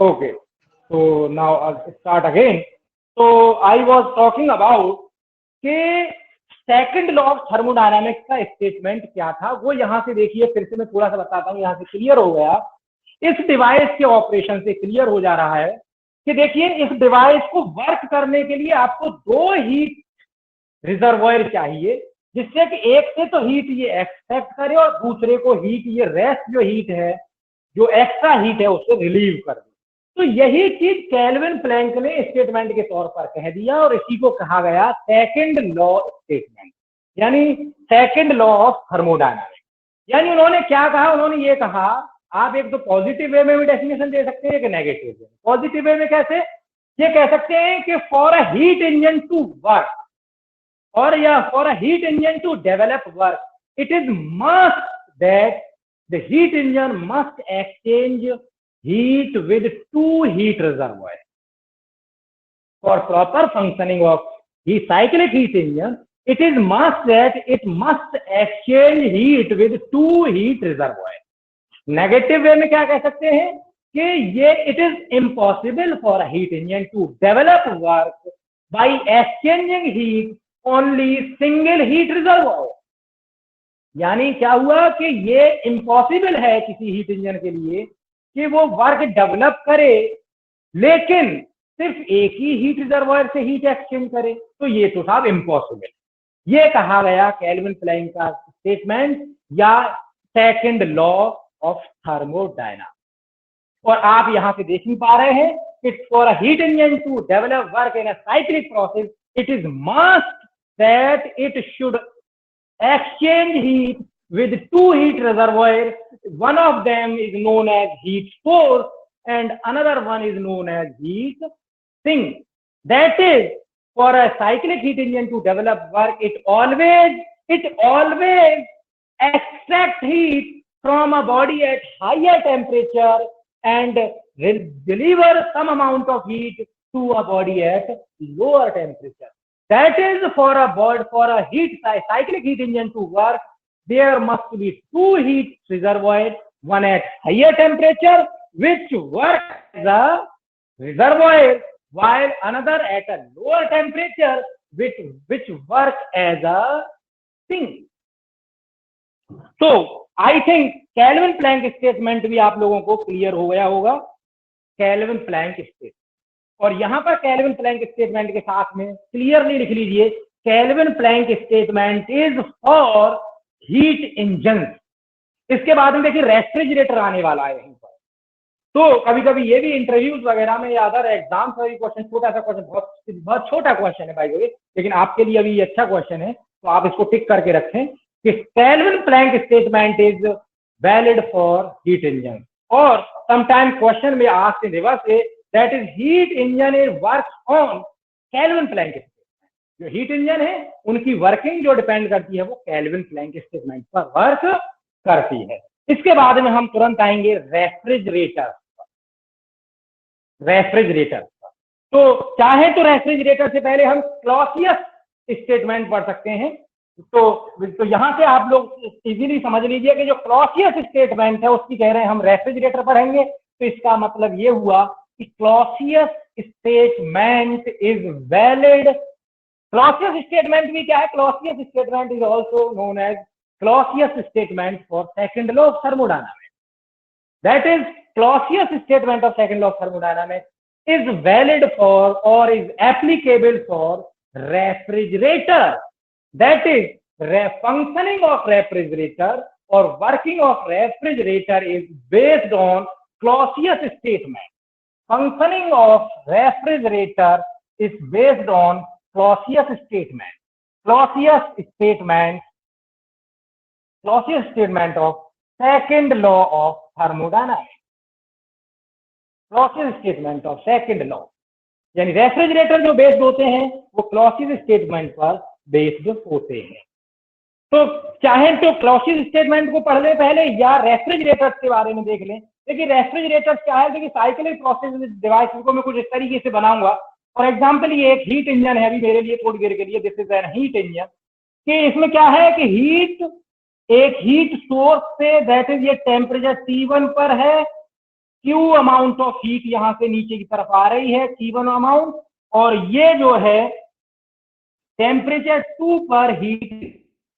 Okay, so now I'll start again. So I was talking about कि second law of thermodynamics का statement क्या था, वो यहां से देखिए, फिर से मैं थोड़ा सा बताता हूँ, यहां से क्लियर हो गया। इस डिवाइस के ऑपरेशन से क्लियर हो जा रहा है कि देखिए, इस डिवाइस को वर्क करने के लिए आपको दो हीट रिजर्वॉयर चाहिए, जिससे कि एक से तो हीट ये एक्सपेक्ट करे और दूसरे को हीट ये रेस्ट जो हीट है, जो एक्स्ट्रा हीट है, उसको रिलीव कर दे। तो यही चीज केल्विन प्लैंक ने स्टेटमेंट के तौर पर कह दिया और इसी को कहा गया सेकंड लॉ स्टेटमेंट, यानी सेकंड लॉ ऑफ थर्मोडायनामिक्स। यानी उन्होंने क्या कहा, उन्होंने ये कहा, आप एक तो पॉजिटिव वे में भी डेफिनेशन दे सकते हैं, एक नेगेटिव वे में। पॉजिटिव वे में कैसे, ये कह सकते हैं कि for a heat engine to work or yeah, for a heat engine to develop work, it is must that the heat engine must exchange heat with two heat reservoirs. For proper functioning of the cyclic heat engine, it is must that it must exchange heat with two heat reservoirs. Negative way में क्या कह सकते हैं कि ये it is impossible for a heat engine to develop work by exchanging heat only single heat reservoir. यानी क्या हुआ कि ये इम्पॉसिबल है किसी हीट इंजन के लिए कि वो वर्क डेवलप करे लेकिन सिर्फ एक ही हीट रिजर्वॉयर से हीट एक्सचेंज करे, तो ये तो साहब इम्पॉसिबल। ये कहा गया केल्विन प्लैंक का स्टेटमेंट या सेकंड लॉ ऑफ थर्मोडायनामिक्स। और आप यहां से देख ही पा रहे हैं कि for a heat engine to develop work in a cyclic process, it is must that it should exchange heat with two heat reservoirs. One of them is known as heat source and another one is known as heat sink. That is, for a cyclic heat engine to develop work, it always extract heat from a body at higher temperature and deliver some amount of heat to a body at lower temperature. That is, for a cyclic heat engine to work, there must be two heat reservoirs, one at higher temperature, which work as a reservoir, while another at a lower temperature, which work as a sink. So, I think Kelvin Planck statement भी आप लोगों को clear हो गया होगा। Kelvin Planck statement, और यहां पर केल्विन प्लैंक स्टेटमेंट के साथ में क्लियरली लिख लीजिए, Kelvin Planck statement is for heat engine. इसके बाद में देखिए रेफ्रिजरेटर आने वाला है यहीं पर। तो कभी कभी ये भी इंटरव्यूज वगैरह में या अदर एग्जाम का क्वेश्चन, छोटा सा क्वेश्चन, बहुत छोटा क्वेश्चन है भाई, लेकिन आपके लिए अभी ये अच्छा क्वेश्चन है, तो आप इसको टिक करके रखें कि Kelvin Planck statement is valid for heat engine. और समटाइम क्वेश्चन में asked in reverse that is heat engine works on Kelvin Planck statement. जो हीट इंजन है उनकी वर्किंग जो डिपेंड करती है वो केल्विन प्लैंक स्टेटमेंट पर वर्क करती है। इसके बाद में हम तुरंत आएंगे रेफ्रिजरेटर। तो चाहे तो रेफ्रिजरेटर से पहले हम क्लॉसियस स्टेटमेंट पढ़ सकते हैं। तो यहां से आप लोग इजीली समझ लीजिए कि जो क्लॉसियस स्टेटमेंट है उसकी कह रहे हैं हम रेफ्रिजरेटर पढ़ेंगे। तो इसका मतलब ये हुआ Clausius statement is valid. Clausius statement भी क्या है? Clausius statement is also known as Clausius statement for second law of thermodynamics. That is, Clausius statement of second law of thermodynamics is valid for or is applicable for refrigerator. That is, functioning of refrigerator or working of refrigerator is based on Clausius statement. Functioning of refrigerator is based on Clausius statement. Clausius statement of second law of thermodynamics. Clausius statement of second law. यानी refrigerator जो based होते हैं वो Clausius statement पर based होते हैं। तो चाहे तो क्लॉसियस स्टेटमेंट को पढ़ ले पहले या रेफ्रिजरेटर के बारे में देख लें। देखिए रेफ्रिजरेटर क्या है, देखिए साइक्लिक प्रोसेस डिवाइस को मैं कुछ इस तरीके से बनाऊंगा। फॉर एग्जांपल ये एक हीट इंजन है अभी मेरे लिए थोड़ी देर के लिए, this is an heat engine. कि इसमें क्या है कि हीट एक हीट सोर्स से, दैट इज ये टेम्परेचर T1 पर है Q अमाउंट ऑफ हीट यहां से नीचे की तरफ आ रही है, Q1 अमाउंट, और ये जो है टेम्परेचर 2 पर हीट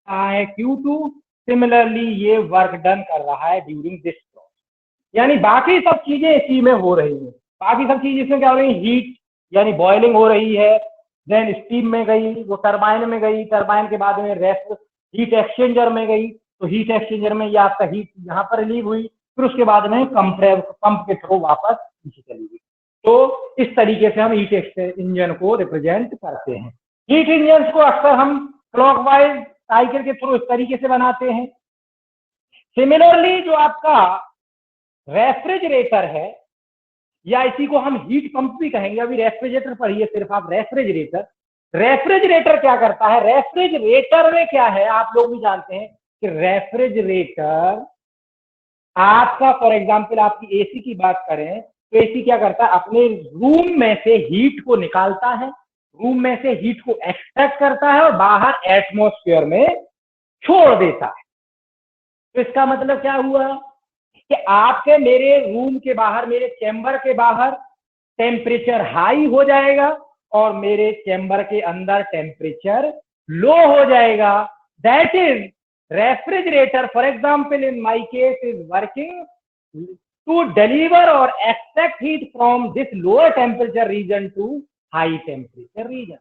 है Q2। सिमिलरली ये वर्क डन कर रहा है ड्यूरिंग दिस प्रोसेस, यानी बाकी सब चीजें इसी में हो रही है। बाकी सब चीज इसमें क्या हो रही है, हीट यानी बॉइलिंग हो रही है, देन स्टीम में गई, वो टरबाइन में गई, टरबाइन के बाद में रेस्ट हीट एक्सचेंजर में गई, तो हीट एक्सचेंजर में ये आपका हीट यहाँ पर रिलीव हुई, फिर उसके बाद में पंप के थ्रू वापस नीचे चली गई। तो इस तरीके से हम हीट इंजन को रिप्रेजेंट करते हैं। हीट इंजन को अक्सर हम क्लॉकवाइज साइकिल के थ्रू इस तरीके से बनाते हैं। सिमिलरली जो आपका रेफ्रिजरेटर है, या इसी को हम हीट पंप भी कहेंगे, अभी रेफ्रिजरेटर पढ़िए सिर्फ आप रेफ्रिजरेटर। रेफ्रिजरेटर क्या करता है, रेफ्रिजरेटर में क्या है आप लोग भी जानते हैं कि रेफ्रिजरेटर आपका, फॉर एग्जांपल आपकी एसी की बात करें तो एसी क्या करता है, अपने रूम में से हीट को निकालता है, रूम में से हीट को एक्सट्रैक्ट करता है और बाहर एटमॉस्फेयर में छोड़ देता है। तो इसका मतलब क्या हुआ कि आपके मेरे रूम के बाहर, मेरे चैम्बर के बाहर टेम्परेचर हाई हो जाएगा और मेरे चैम्बर के अंदर टेम्परेचर लो हो जाएगा। That is refrigerator, for example in my case, is working to deliver और extract heat from this lower temperature region to high temperature region.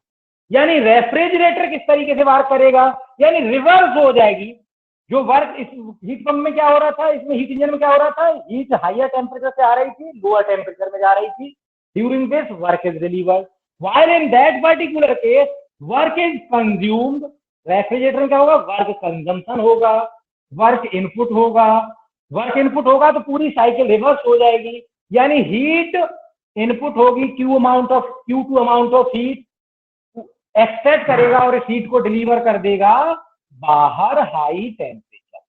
यानी रेफ्रिजरेटर किस तरीके से वर्क करेगा, यानी रिवर्स हो जाएगी। जो वर्क इस हीट पंप में क्या हो रहा था, इसमें हीट इंजन में क्या हो रहा था, हीट हायर टेम्परेचर से आ रही थी, लोअर टेम्परेचर में जा रही थी, during this work is delivered, while in that particular case work is consumed. Refrigerator में क्या होगा, वर्क कंजम्पशन होगा, वर्क इनपुट होगा, वर्क इनपुट होगा तो पूरी साइकिल रिवर्स हो जाएगी, यानी हीट इनपुट होगी, Q2 amount of heat extract करेगा और इस हीट को डिलीवर कर देगा बाहर हाई टेम्परेचर।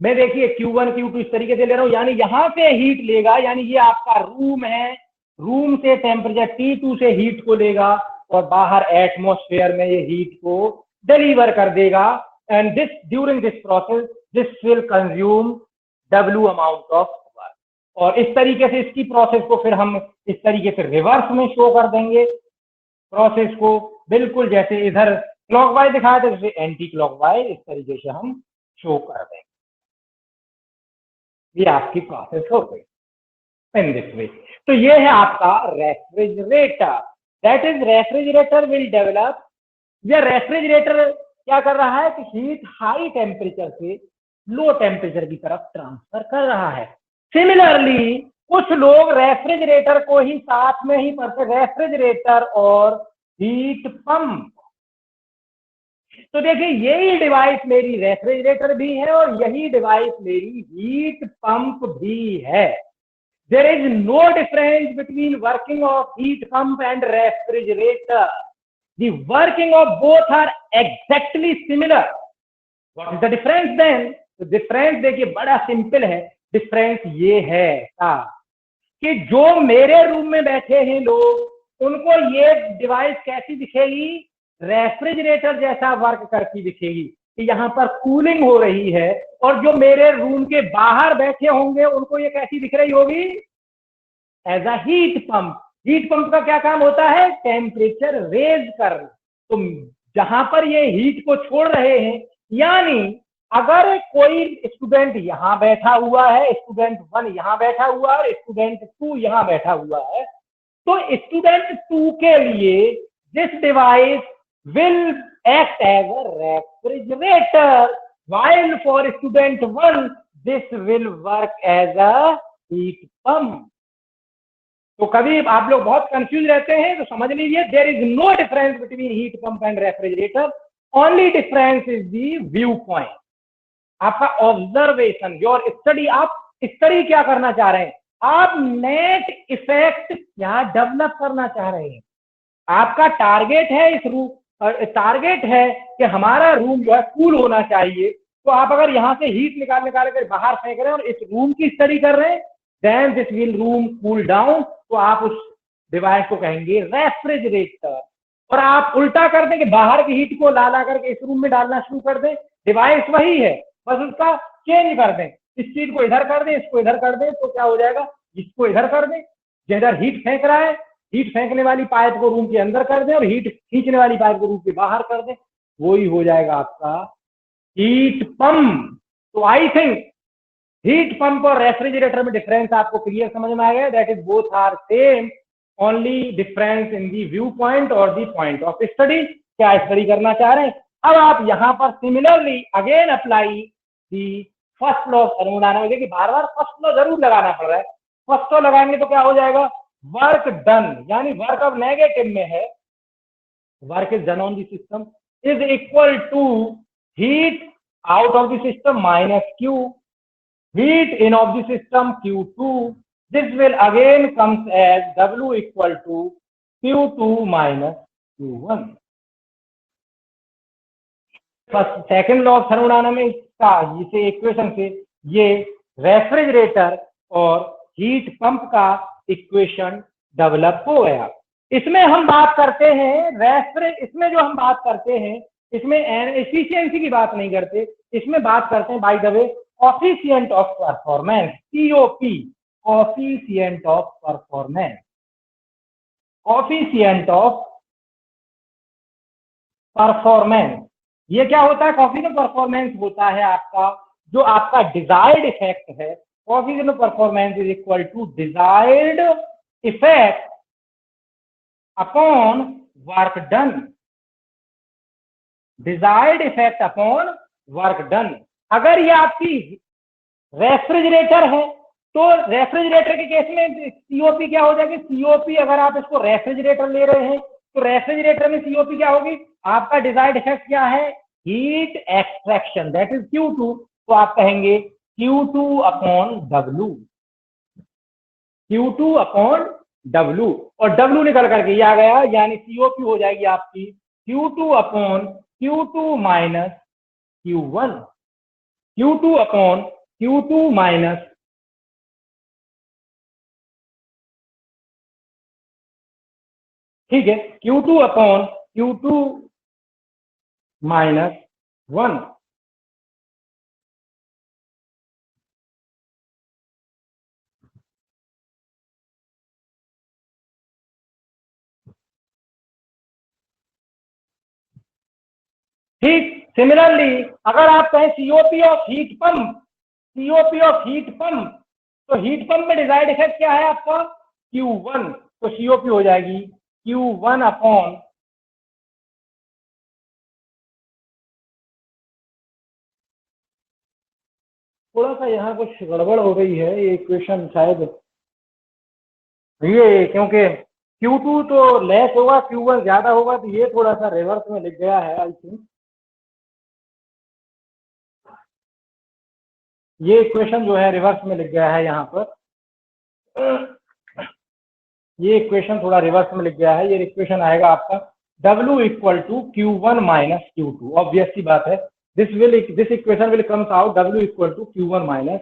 मैं देखिए Q1 Q2 इस तरीके से ले रहा हूं, यानी यहां से हीट लेगा, यानी ये आपका रूम है, रूम से टेम्परेचर T2 से हीट को लेगा और बाहर एटमॉस्फेयर में ये हीट को डिलीवर कर देगा, and this during this process this will consume W amount of work. और इस तरीके से इसकी प्रोसेस को फिर हम इस तरीके से रिवर्स में शो कर देंगे प्रोसेस को, बिल्कुल जैसे इधर क्लॉकवाइज दिखाया था जैसे एंटी क्लॉकवाइज इस तरीके से हम शो कर देंगे। ये आपकी प्रोसेस हो गई इन दिस वे। तो ये है आपका refrigerator, that is refrigerator will develop. या रेफ्रिजरेटर क्या कर रहा है कि हीट हाई टेम्परेचर से लो टेम्परेचर की तरफ ट्रांसफर कर रहा है। सिमिलरली कुछ लोग रेफ्रिजरेटर को ही साथ में ही पढ़ते, रेफ्रिजरेटर और हीट पंप। तो देखिए यही डिवाइस मेरी रेफ्रिजरेटर भी है और यही डिवाइस मेरी हीट पंप भी है। There is no difference between working of heat pump and refrigerator. The working of both are exactly similar. What is the difference then? तो डिफरेंस देखिए बड़ा सिंपल है। डिफरेंस ये है कि जो मेरे रूम में बैठे हैं लोग, उनको ये डिवाइस कैसी दिखेगी, रेफ्रिजरेटर जैसा वर्क करती दिखेगी कि यहाँ पर कूलिंग हो रही है, और जो मेरे रूम के बाहर बैठे होंगे उनको ये कैसी दिख रही होगी, as a heat pump. Heat pump का क्या काम होता है, टेम्परेचर रेज करना। तो जहां पर ये हीट को छोड़ रहे हैं, यानी अगर कोई स्टूडेंट यहां बैठा हुआ है, स्टूडेंट 1 यहां बैठा हुआ है और स्टूडेंट 2 यहां बैठा हुआ है, तो स्टूडेंट 2 के लिए this device will act as a refrigerator, while for student 1 this will work as a heat pump. तो कभी आप लोग बहुत कंफ्यूज रहते हैं तो समझ लीजिए there is no difference between heat pump and refrigerator, only difference is the view point, आपका ऑब्जर्वेशन, योर स्टडी। आप स्टडी क्या करना चाह रहे हैं, आप नेट इफेक्ट क्या डेवलप करना चाह रहे हैं। आपका टारगेट है इस रूम, टारगेट है कि हमारा रूम जो है कूल होना चाहिए, तो आप अगर यहाँ से हीट निकाल कर बाहर फेंक रहे हैं और इस रूम की स्टडी कर रहे हैं, then this will room cool down, तो आप उस डिवाइस को कहेंगे रेफ्रिजरेटर। और आप उल्टा कर दें कि बाहर की हीट को ला करके इस रूम में डालना शुरू कर दें, डिवाइस वही है बस उसका चेंज कर दें, इस चीज को इधर कर दें, इसको इधर कर दें, तो क्या हो जाएगा, इसको इधर कर दें, जिधर हीट फेंक रहा है, हीट फेंकने वाली पाइप को रूम के अंदर कर दें और हीट खींचने वाली पाइप को रूम के बाहर कर दें, वही हो जाएगा आपका हीट पंप। तो आई थिंक हीट पंप और रेफ्रिजरेटर में डिफरेंस आपको क्लियर समझ में आ गया, that is both are same, only difference in the view point और दी पॉइंट ऑफ स्टडी। क्या स्टडी करना चाह रहे हैं? अब आप यहां पर similarly again apply the first law of thermodynamics. देखिए बार बार फर्स्ट लॉ जरूर लगाना पड़ रहा है, फर्स्ट लॉ लगाएंगे तो क्या हो जाएगा, वर्क डन, यानी वर्क अब नेगेटिव में है, work is done on the system is equal to heat out of the system minus Q, heat in of the system Q2. This will again comes as W equal to Q2 minus Q1. First second law of thermodynamics का इसे equation से ये refrigerator और heat pump का equation develop हो गया। इसमें हम बात करते हैं इसमें जो हम बात करते हैं इसमें एफिशिएंसी की बात नहीं करते, इसमें बात करते हैं by the way coefficient of performance, COP, coefficient of performance, coefficient of performance. ये क्या होता है? कोएफिशिएंट ऑफ परफॉर्मेंस होता है आपका जो आपका डिजायर्ड इफेक्ट है, coefficient of performance is equal to desired effect upon work done, desired effect upon work done. अगर ये आपकी रेफ्रिजरेटर है तो रेफ्रिजरेटर के केस में सीओपी क्या हो जाएगी, सीओपी अगर आप इसको रेफ्रिजरेटर ले रहे हैं तो रेफ्रिजरेटर में सीओपी क्या होगी, आपका डिजायर्ड इफेक्ट क्या है, heat extraction, that is Q2, तो आप कहेंगे Q2 upon W, Q2 upon W, और W निकल करके ये आ गया, यानी सीओपी हो जाएगी आपकी Q2 upon Q2 minus Q1, Q2 upon Q2 minus, ठीक है, Q2 अपॉन Q2 माइनस 1। ठीक सिमिलरली अगर आप कहें COP of heat pump, COP of heat pump, तो हीट पंप में डिजायर्ड इफेक्ट क्या है आपका, Q1, तो सीओपी हो जाएगी Q1 अपॉन, थोड़ा सा यहाँ कुछ गड़बड़ हो गई है, ये इक्वेशन शायद ये क्योंकि Q2 तो लेस होगा, Q1 ज्यादा होगा, तो ये थोड़ा सा रिवर्स में लिख गया है आई थिंक। ये इक्वेशन जो है रिवर्स में लिख गया है यहाँ पर, ये इक्वेशन थोड़ा रिवर्स में लिख गया है, ये इक्वेशन आएगा आपका W equal to Q1 minus Q2, obvious सी बात है, this equation will comes out W equal to Q1 minus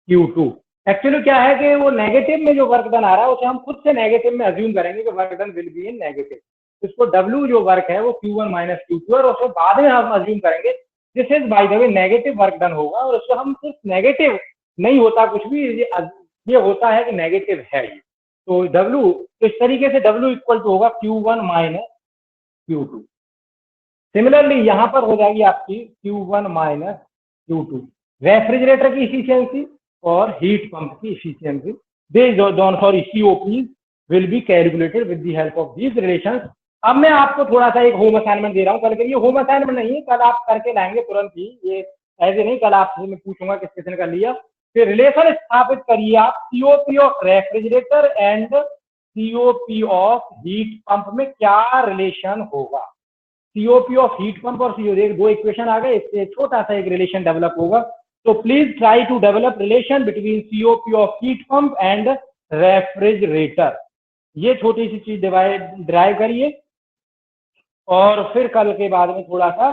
Q2। Actually क्या है कि वो नेगेटिव में जो वर्क डन आ रहा है उसे हम खुद से नेगेटिव में अज्यूम करेंगे कि work done will be in negative, इसको W जो वर्क है वो Q1 माइनस Q2 और उसको बाद में हम अज्यूम करेंगे this is by the way negative work done होगा, और उसको हम सिर्फ नेगेटिव नहीं होता कुछ भी, ये होता है कि नेगेटिव है ये, तो W, तो इस तरीके से W इक्वल टू होगा Q1 माइनस Q2। सिमिलरली यहां पर हो जाएगी आपकी Q1 माइनस Q2, रेफ्रिजरेटर की इफिशियंसी और हीट पंप की इफिशियंसी, दे दोनों sorry COP will be calculated with the help of these relations. अब मैं आपको थोड़ा सा एक होम असाइनमेंट दे रहा हूँ, कल के लिए होम असाइनमेंट नहीं है, कल आप करके लाएंगे तुरंत ही, ये ऐसे नहीं कल आपसे मैं पूछूंगा किस किसने कर लिया, फिर रिलेशन स्थापित करिए आप COP of refrigerator and COP of heat pump में क्या रिलेशन होगा, COP ऑफ हीट पंप और CO, दो इक्वेशन आ गए, इससे छोटा सा एक रिलेशन डेवलप होगा, तो please try to develop relation between COP of heat pump and refrigerator, ये छोटी सी चीज ड्राइव करिए, और फिर कल के बाद में थोड़ा सा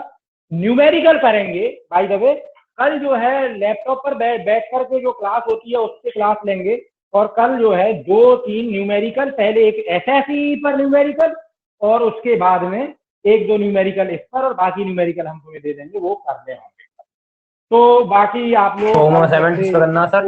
न्यूमेरिकल करेंगे। बाय द वे कल जो है लैपटॉप पर बैठ करके जो क्लास होती है उससे क्लास लेंगे, और कल जो है 2-3 न्यूमेरिकल, पहले एक SSE पर न्यूमेरिकल और उसके बाद में 1-2 न्यूमेरिकल इस पर, और बाकी न्यूमेरिकल हम तुम्हें दे देंगे, वो करने होंगे। तो बाकी आप लोग होमो 7 करना सर।